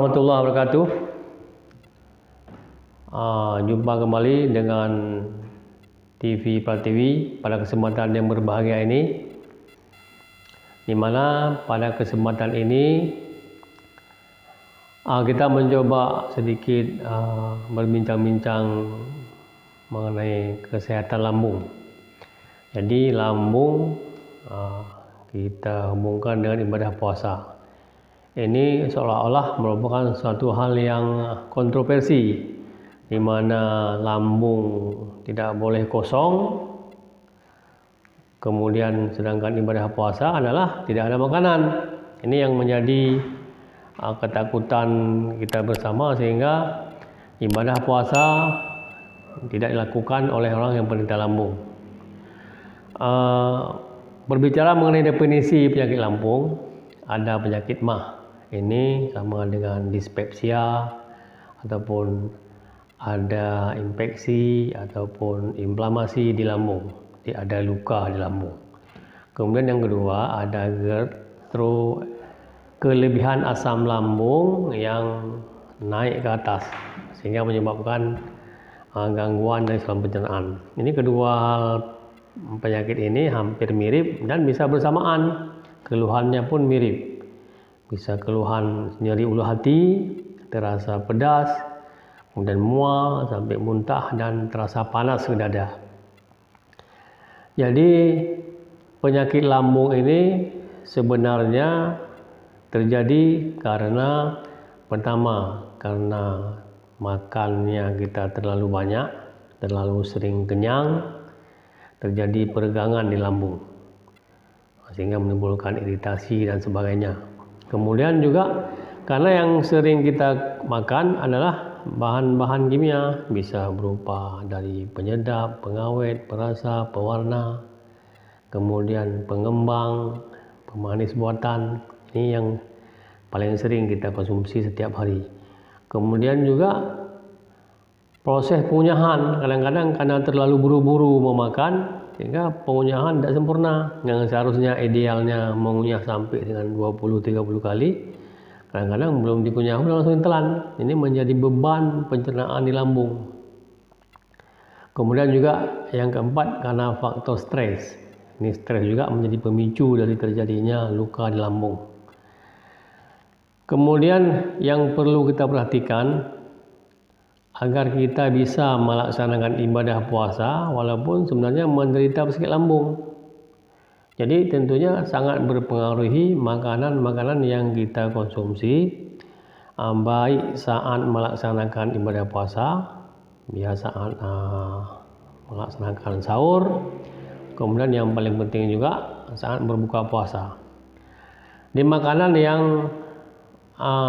warahmatullahi wabarakatuh. Jumpa kembali dengan TV Pratiwi pada kesempatan yang berbahagia ini, di mana pada kesempatan ini kita mencoba sedikit berbincang-bincang mengenai kesehatan lambung. Jadi lambung kita hubungkan dengan ibadah puasa. Ini seolah-olah merupakan suatu hal yang kontroversi, di mana lambung tidak boleh kosong, kemudian sedangkan ibadah puasa adalah tidak ada makanan. Ini yang menjadi ketakutan kita bersama, sehingga ibadah puasa tidak dilakukan oleh orang yang penderita lambung. Berbicara mengenai definisi penyakit lambung, ada penyakit MAH. Ini sama dengan dispepsia, ataupun ada infeksi ataupun inflamasi di lambung, jadi ada luka di lambung. Kemudian yang kedua ada kelebihan asam lambung yang naik ke atas sehingga menyebabkan gangguan dari saluran pencernaan. Ini kedua penyakit ini hampir mirip dan bisa bersamaan, keluhannya pun mirip. Bisa keluhan nyeri ulu hati, terasa pedas, kemudian mual sampai muntah dan terasa panas ke dada. Jadi penyakit lambung ini sebenarnya terjadi karena pertama, karena makannya kita terlalu banyak, terlalu sering kenyang, terjadi peregangan di lambung sehingga menimbulkan iritasi dan sebagainya. Kemudian juga karena yang sering kita makan adalah bahan-bahan kimia, bisa berupa dari penyedap, pengawet, perasa, pewarna, kemudian pengembang, pemanis buatan. Ini yang paling sering kita konsumsi setiap hari. Kemudian juga proses pengunyahan, kadang-kadang karena terlalu buru-buru memakan sehingga pengunyahan tidak sempurna. Yang seharusnya idealnya mengunyah sampai dengan 20-30 kali, kadang-kadang belum dikunyah langsung ditelan. Ini menjadi beban pencernaan di lambung. Kemudian juga yang keempat, karena faktor stres. Ini stres juga menjadi pemicu dari terjadinya luka di lambung. Kemudian yang perlu kita perhatikan agar kita bisa melaksanakan ibadah puasa walaupun sebenarnya menderita penyakit lambung. Jadi tentunya sangat berpengaruhi makanan-makanan yang kita konsumsi, baik saat melaksanakan ibadah puasa, saat melaksanakan sahur, kemudian yang paling penting juga saat berbuka puasa. Di makanan yang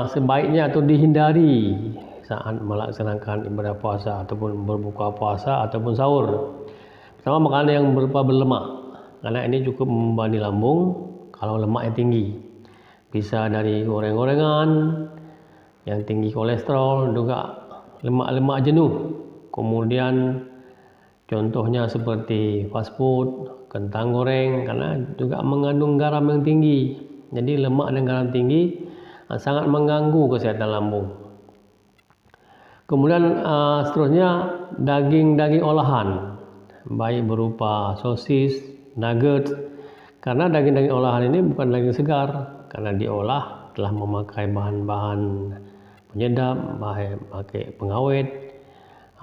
sebaiknya atau dihindari saat melaksanakan ibadah puasa ataupun berbuka puasa ataupun sahur. Pertama, makanan yang berupa berlemak, karena ini cukup membebani lambung kalau lemaknya tinggi. Bisa dari goreng-gorengan yang tinggi kolesterol, juga lemak-lemak jenuh. Kemudian contohnya seperti fast food, kentang goreng, karena juga mengandung garam yang tinggi. Jadi lemak dan garam tinggi sangat mengganggu kesehatan lambung. Kemudian seterusnya daging-daging olahan, baik berupa sosis, nugget, karena daging-daging olahan ini bukan daging segar, karena diolah telah memakai bahan-bahan penyedap, pakai pengawet,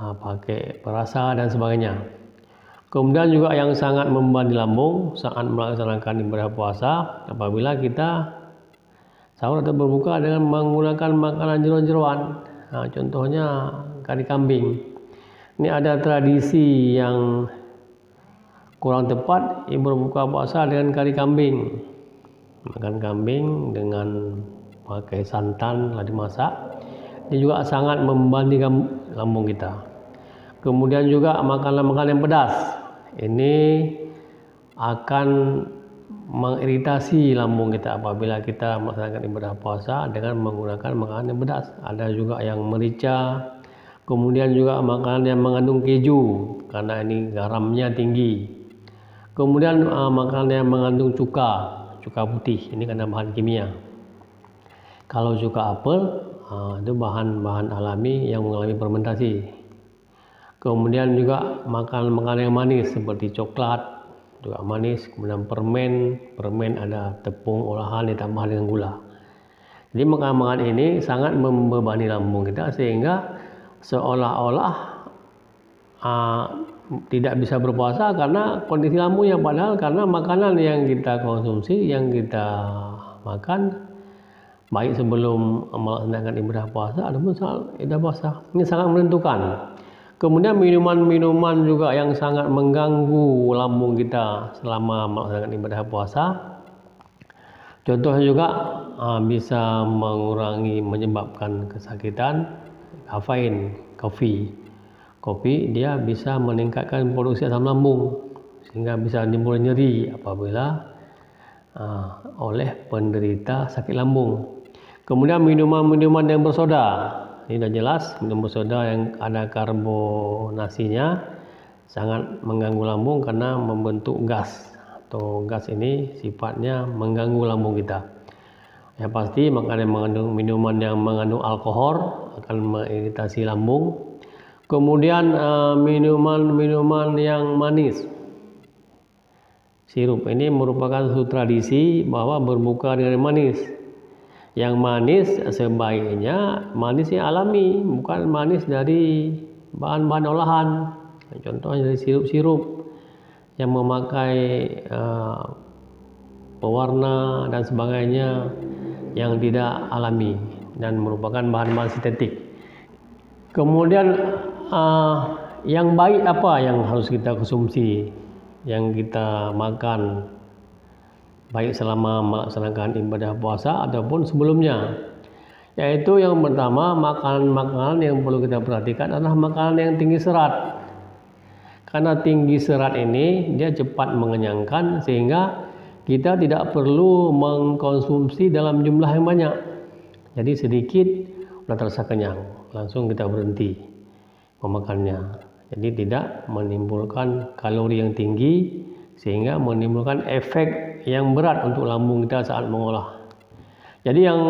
pakai perasa dan sebagainya. Kemudian juga yang sangat membebani lambung saat melaksanakan ibadah puasa, apabila kita sahur atau berbuka dengan menggunakan makanan jeroan-jeroan. Contohnya kari kambing. Ini ada tradisi yang kurang tepat, berbuka puasa dengan kari kambing. Makan kambing dengan pakai santan lalu dimasak. Ini juga sangat membebani lambung kita. Kemudian juga makanan-makanan yang pedas. Ini akan mengiritasi lambung kita apabila kita melaksanakan ibadah puasa dengan menggunakan makanan yang pedas. Ada juga yang merica, kemudian juga makanan yang mengandung keju karena ini garamnya tinggi. Kemudian makanan yang mengandung cuka putih, ini karena bahan kimia. Kalau cuka apel itu bahan-bahan alami yang mengalami fermentasi. Kemudian juga makanan-makanan yang manis seperti coklat juga manis, kemudian permen ada tepung olahan ditambah dengan gula. Jadi makanan-makanan ini sangat membebani lambung kita sehingga seolah-olah tidak bisa berpuasa karena kondisi lambungnya, padahal karena makanan yang kita konsumsi, yang kita makan baik sebelum melaksanakan ibadah puasa ataupun saat ibadah puasa, ini sangat menentukan. Kemudian minuman-minuman juga yang sangat mengganggu lambung kita selama melaksanakan ibadah puasa. Contohnya juga bisa menyebabkan kesakitan, kafein, kopi dia bisa meningkatkan produksi asam lambung sehingga bisa timbul nyeri apabila oleh penderita sakit lambung. Kemudian minuman-minuman yang bersoda, ini sudah jelas, minum bersoda yang ada karbonasinya sangat mengganggu lambung karena membentuk gas, atau gas ini sifatnya mengganggu lambung kita. Ya pasti minuman yang mengandung alkohol akan mengiritasi lambung. Kemudian minuman-minuman yang manis, sirup ini merupakan suatu tradisi bahwa berbuka dengan manis. Yang manis sebaiknya manis yang alami, bukan manis dari bahan-bahan olahan. Contohnya dari sirup-sirup yang memakai pewarna dan sebagainya yang tidak alami dan merupakan bahan-bahan sintetik. Kemudian yang baik apa yang harus kita konsumsi, yang kita makan baik selama melaksanakan ibadah puasa ataupun sebelumnya, yaitu yang pertama, makanan-makanan yang perlu kita perhatikan adalah makanan yang tinggi serat. Karena tinggi serat ini dia cepat mengenyangkan sehingga kita tidak perlu mengkonsumsi dalam jumlah yang banyak. Jadi sedikit sudah terasa kenyang, langsung kita berhenti memakannya. Jadi tidak menimbulkan kalori yang tinggi sehingga menimbulkan efek yang berat untuk lambung kita saat mengolah. Jadi yang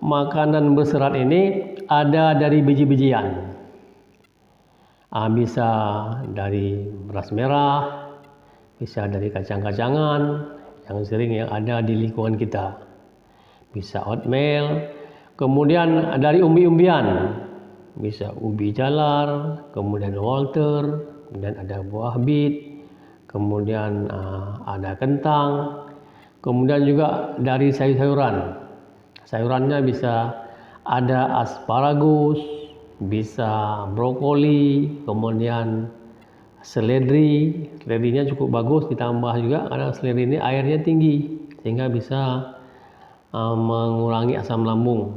makanan berserat ini ada dari biji-bijian. Bisa dari beras merah, bisa dari kacang-kacangan yang sering yang ada di lingkungan kita. Bisa oatmeal, kemudian dari umbi-umbian, bisa ubi jalar, kemudian walter, kemudian ada buah bit, kemudian ada kentang, kemudian juga dari sayur-sayuran. Sayurannya bisa ada asparagus, bisa brokoli, kemudian seledri. Seledrinya cukup bagus ditambah juga karena seledri ini airnya tinggi sehingga bisa mengurangi asam lambung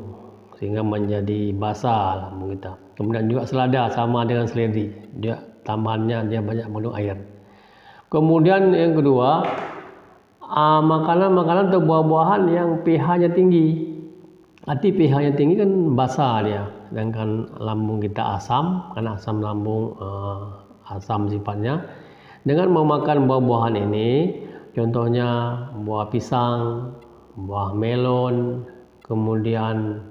sehingga menjadi basah lambung kita. Kemudian juga selada sama dengan seledri, dia tambahannya dia banyak mengandung air. Kemudian yang kedua, makanan-makanan atau buah-buahan yang pH-nya tinggi. Arti pH-nya tinggi kan basah dia, sedangkan lambung kita asam, karena asam lambung asam sifatnya. Dengan memakan buah-buahan ini, contohnya buah pisang, buah melon, kemudian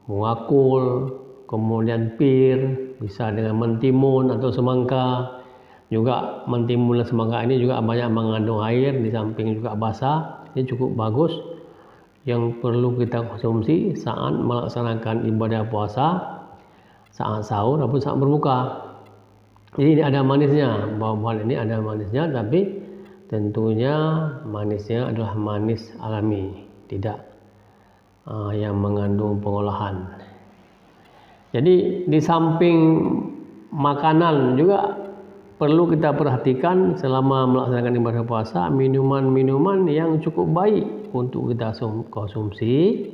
bunga kul, kemudian pir, bisa dengan mentimun atau semangka. Juga mentimun dan semangka ini juga banyak mengandung air, di samping juga basah. Ini cukup bagus yang perlu kita konsumsi saat melaksanakan ibadah puasa, saat sahur ataupun saat berbuka. Jadi ini ada manisnya, buah-buahan ini ada manisnya, tapi tentunya manisnya adalah manis alami, tidak yang mengandung pengolahan. Jadi di samping makanan juga perlu kita perhatikan selama melaksanakan ibadah puasa, minuman-minuman yang cukup baik untuk kita konsumsi,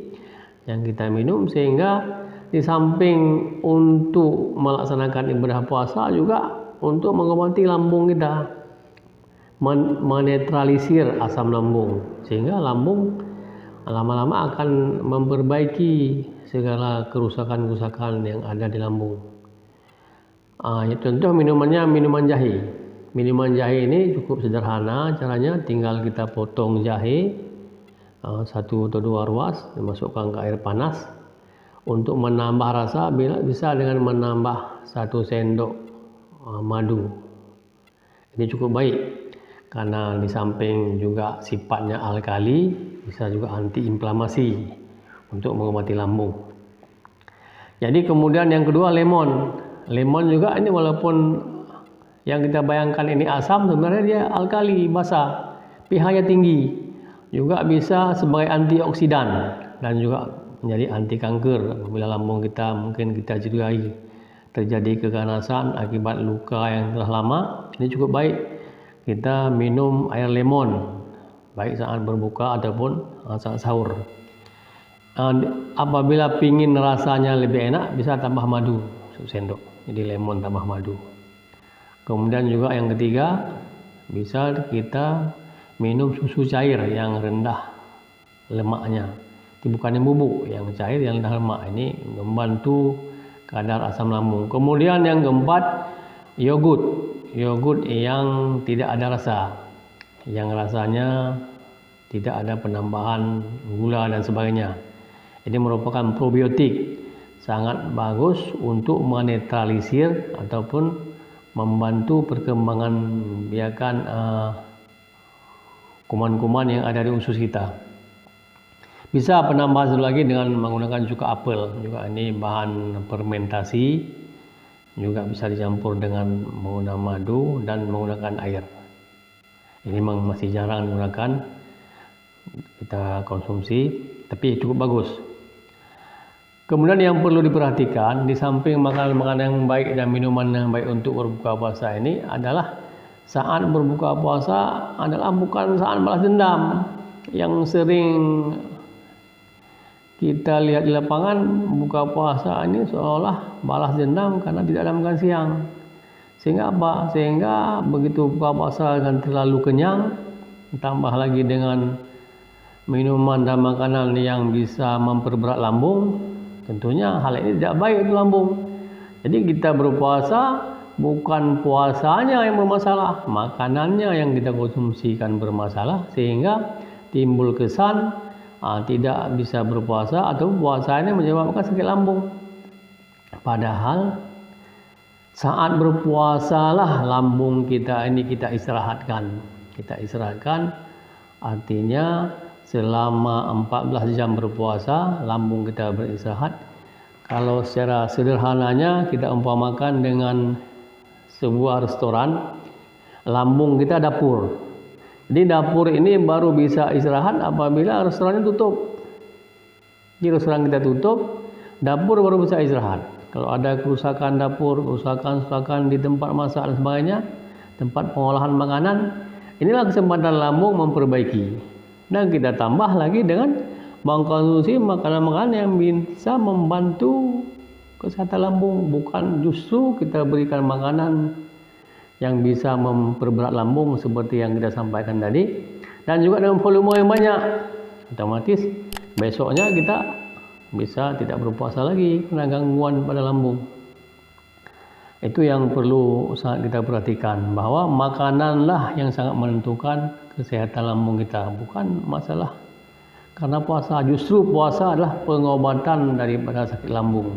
yang kita minum, sehingga di samping untuk melaksanakan ibadah puasa juga untuk mengobati lambung kita, menetralisir asam lambung, sehingga lambung lama-lama akan memperbaiki segala kerusakan-kerusakan yang ada di lambung. Contoh minumannya minuman jahe. Minuman jahe ini cukup sederhana caranya, tinggal kita potong jahe, 1 atau 2 ruas, dimasukkan ke air panas. Untuk menambah rasa bisa dengan menambah 1 sendok madu. Ini cukup baik karena di samping juga sifatnya alkali, bisa juga antiinflamasi untuk mengobati lambung. Jadi kemudian yang kedua lemon. Lemon juga ini walaupun yang kita bayangkan ini asam, sebenarnya dia alkali, basa, pH-nya tinggi. Juga bisa sebagai antioksidan dan juga menjadi anti kanker apabila lambung kita mungkin kita curigai terjadi keganasan akibat luka yang telah lama. Ini cukup baik kita minum air lemon baik saat berbuka ataupun saat sahur. Apabila pingin rasanya lebih enak, bisa tambah madu 1 sendok, jadi lemon tambah madu. Kemudian juga yang ketiga, bisa kita minum susu cair yang rendah lemaknya. Itu bukan yang bubuk, yang cair yang rendah lemak. Ini membantu kadar asam lambung. Kemudian yang keempat, yogurt. Yogurt yang tidak ada rasa, yang rasanya tidak ada penambahan gula dan sebagainya. Ini merupakan probiotik, sangat bagus untuk menetralisir ataupun membantu perkembangan biakan kuman-kuman yang ada di usus kita. Bisa penambah satu lagi dengan menggunakan cuka apel, juga ini bahan fermentasi, juga bisa dicampur dengan menggunakan madu dan menggunakan air. Ini memang masih jarang digunakan, kita konsumsi, tapi cukup bagus. Kemudian yang perlu diperhatikan, di samping makanan-makanan yang baik dan minuman yang baik untuk berbuka puasa ini adalah saat berbuka puasa adalah bukan saat balas dendam yang sering kita lihat di lapangan. Buka puasa ini seolah balas dendam karena tidak ada makan siang. Sehingga apa? Sehingga begitu buka puasa akan terlalu kenyang, tambah lagi dengan minuman dan makanan yang bisa memperberat lambung. Tentunya hal ini tidak baik untuk lambung. Jadi kita berpuasa bukan puasanya yang bermasalah, makanannya yang kita konsumsikan bermasalah, sehingga timbul kesan tidak bisa berpuasa atau puasanya menyebabkan sakit lambung. Padahal saat berpuasalah lambung kita ini kita istirahatkan. Kita istirahatkan artinya selama 14 jam berpuasa lambung kita beristirahat. Kalau secara sederhananya kita umpamakan dengan sebuah restoran, lambung kita dapur. Jadi dapur ini baru bisa istirahat apabila restorannya tutup. Jadi restoran kita tutup, dapur baru bisa istirahat. Kalau ada kerusakan dapur, kerusakan di tempat masak dan sebagainya, tempat pengolahan makanan, inilah kesempatan lambung memperbaiki. Dan kita tambah lagi dengan mengkonsumsi makanan-makanan yang bisa membantu kesehatan lambung, bukan justru kita berikan makanan yang bisa memperberat lambung seperti yang kita sampaikan tadi, dan juga dengan volume yang banyak. Otomatis besoknya kita bisa tidak berpuasa lagi karena gangguan pada lambung. Itu yang perlu sangat kita perhatikan, bahwa makananlah yang sangat menentukan kesehatan lambung kita, bukan masalah karena puasa. Justru puasa adalah pengobatan daripada sakit lambung.